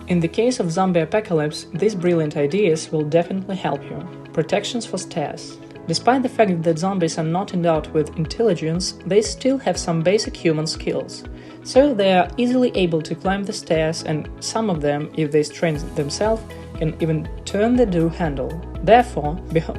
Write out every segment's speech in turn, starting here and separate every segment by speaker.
Speaker 1: In the case of zombie apocalypse, these brilliant ideas will definitely help you. Protections for stairs. Despite the fact that zombies are not endowed with intelligence, they still have some basic human skills. So they are easily able to climb the stairs, and some of them, if they strain themselves, can even turn the door handle. Therefore,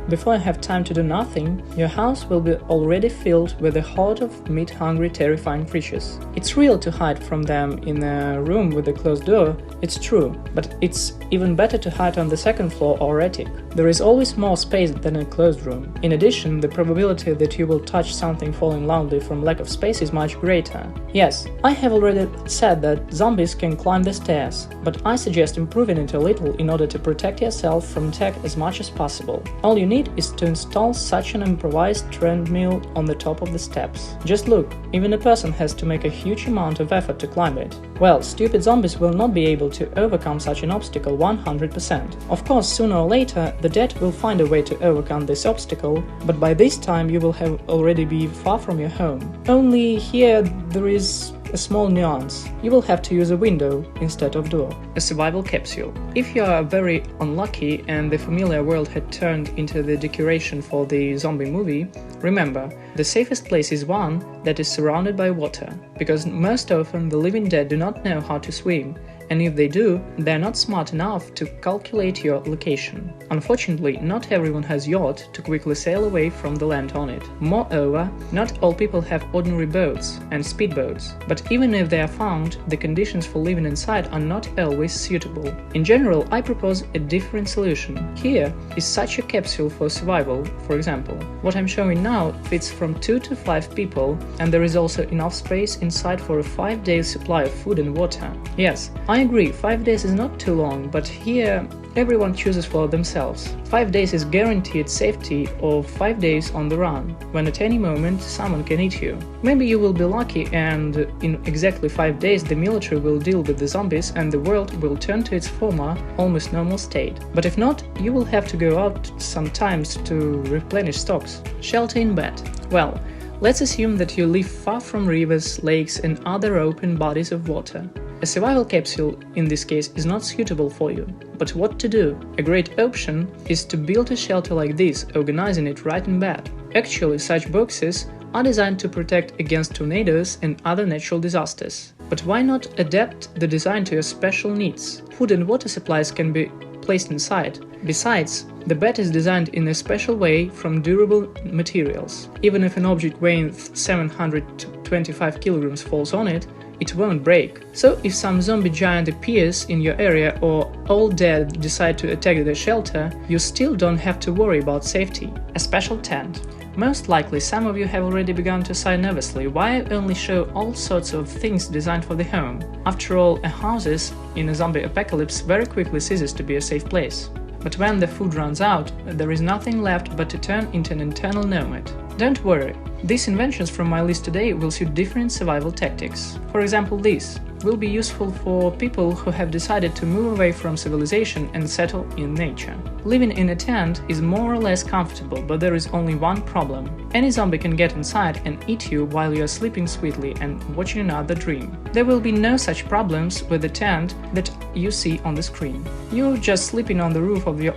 Speaker 1: before you have time to do nothing, your house will be already filled with a horde of meat-hungry, terrifying creatures. It's real to hide from them in a room with a closed door, it's true, but it's even better to hide on the second floor or attic. There is always more space than a closed room. In addition, the probability that you will touch something falling loudly from lack of space is much greater. Yes, I have already said that zombies can climb the stairs, but I suggest improving it a little in order to protect yourself from attack as much as possible. All you need is to install such an improvised treadmill on the top of the steps. Just look, even a person has to make a huge amount of effort to climb it. Well, stupid zombies will not be able to overcome such an obstacle 100%. Of course, sooner or later, the dead will find a way to overcome this obstacle, but by this time you will have already be far from your home. Only here there is a small nuance. You will have to use a window instead of door. A survival capsule. If you are very unlucky and the familiar world had turned into the decoration for the zombie movie, remember, the safest place is one that is surrounded by water, because most often the living dead do not know how to swim, and if they do, they are not smart enough to calculate your location. Unfortunately, not everyone has yacht to quickly sail away from the land on it. Moreover, not all people have ordinary boats and speedboats, but even if they are found, the conditions for living inside are not always suitable. In general, I propose a different solution. Here is such a capsule for survival, for example. What I'm showing now fits from 2 to 5 people, and there is also enough space inside for a 5-day supply of food and water. Yes, I agree, 5 days is not too long, but here everyone chooses for themselves. 5 days is guaranteed safety of 5 days on the run, when at any moment someone can eat you. Maybe you will be lucky and in exactly 5 days the military will deal with the zombies and the world will turn to its former, almost normal state. But if not, you will have to go out sometimes to replenish stocks. Shelter in bed. Well, let's assume that you live far from rivers, lakes and other open bodies of water. A survival capsule in this case is not suitable for you. But what to do? A great option is to build a shelter like this, organizing it right in bed. Actually, such boxes are designed to protect against tornadoes and other natural disasters. But why not adapt the design to your special needs? Food and water supplies can be placed inside. Besides, the bed is designed in a special way from durable materials. Even if an object weighing 725 kilograms falls on it, it won't break. So if some zombie giant appears in your area or all dead decide to attack the shelter, you still don't have to worry about safety. A special tent. Most likely some of you have already begun to sigh nervously why I only show all sorts of things designed for the home. After all, a house in a zombie apocalypse very quickly ceases to be a safe place. But when the food runs out, there is nothing left but to turn into an internal nomad. Don't worry, these inventions from my list today will suit different survival tactics. For example, this will be useful for people who have decided to move away from civilization and settle in nature. Living in a tent is more or less comfortable, but there is only one problem. Any zombie can get inside and eat you while you are sleeping sweetly and watching another dream. There will be no such problems with the tent that you see on the screen. You're just sleeping on the roof of your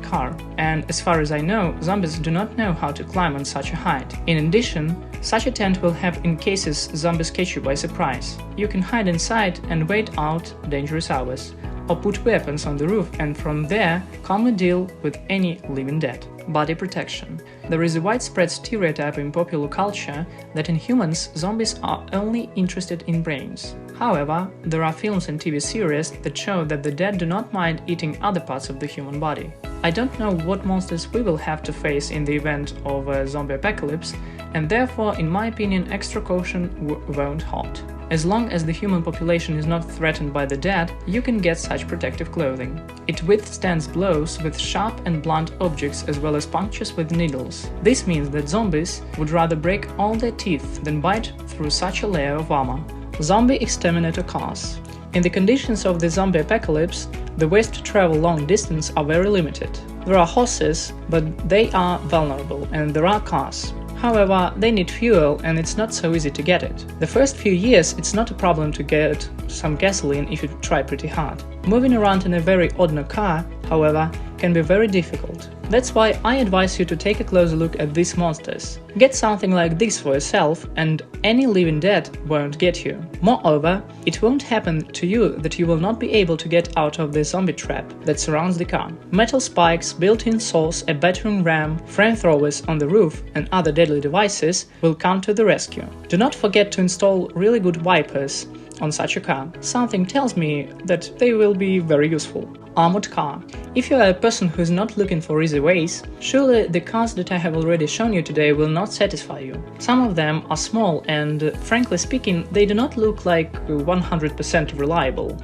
Speaker 1: car, and as far as I know, zombies do not know how to climb on such a height. In addition, such a tent will have in cases zombies catch you by surprise. You can hide inside and wait out dangerous hours, or put weapons on the roof and from there calmly deal with any living dead. Body protection. There is a widespread stereotype in popular culture that in humans, zombies are only interested in brains. However, there are films and TV series that show that the dead do not mind eating other parts of the human body. I don't know what monsters we will have to face in the event of a zombie apocalypse, and therefore, in my opinion, extra caution won't halt. As long as the human population is not threatened by the dead, you can get such protective clothing. It withstands blows with sharp and blunt objects as well as punctures with needles. This means that zombies would rather break all their teeth than bite through such a layer of armor. Zombie exterminator cars. In the conditions of the zombie apocalypse, the ways to travel long distance are very limited. There are horses, but they are vulnerable, and there are cars. However, they need fuel and it's not so easy to get it. The first few years it's not a problem to get some gasoline if you try pretty hard. Moving around in a very ordinary car, however, can be very difficult. That's why I advise you to take a closer look at these monsters. Get something like this for yourself and any living dead won't get you. Moreover, it won't happen to you that you will not be able to get out of the zombie trap that surrounds the car. Metal spikes, built-in saws, a battering ram, flamethrowers on the roof and other deadly devices will come to the rescue. Do not forget to install really good wipers on such a car. Something tells me that they will be very useful. Armored car. If you are a person who is not looking for easy ways, surely the cars that I have already shown you today will not satisfy you. Some of them are small and, frankly speaking, they do not look like 100% reliable.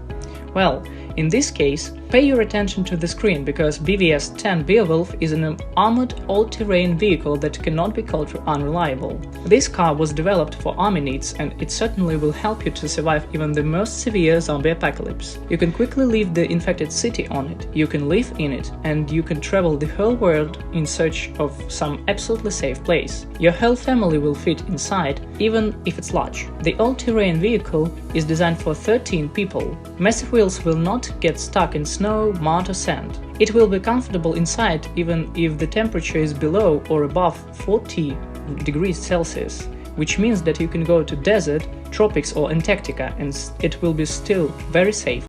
Speaker 1: Well, in this case, pay your attention to the screen because BVS-10 Beowulf is an armored all-terrain vehicle that cannot be called unreliable. This car was developed for army needs and it certainly will help you to survive even the most severe zombie apocalypse. You can quickly leave the infected city on it, you can live in it, and you can travel the whole world in search of some absolutely safe place. Your whole family will fit inside, even if it's large. The all-terrain vehicle is designed for 13 people. Massive wheels will not get stuck in snow, mud or sand. It will be comfortable inside even if the temperature is below or above 40 degrees Celsius, which means that you can go to desert, tropics or Antarctica and it will be still very safe.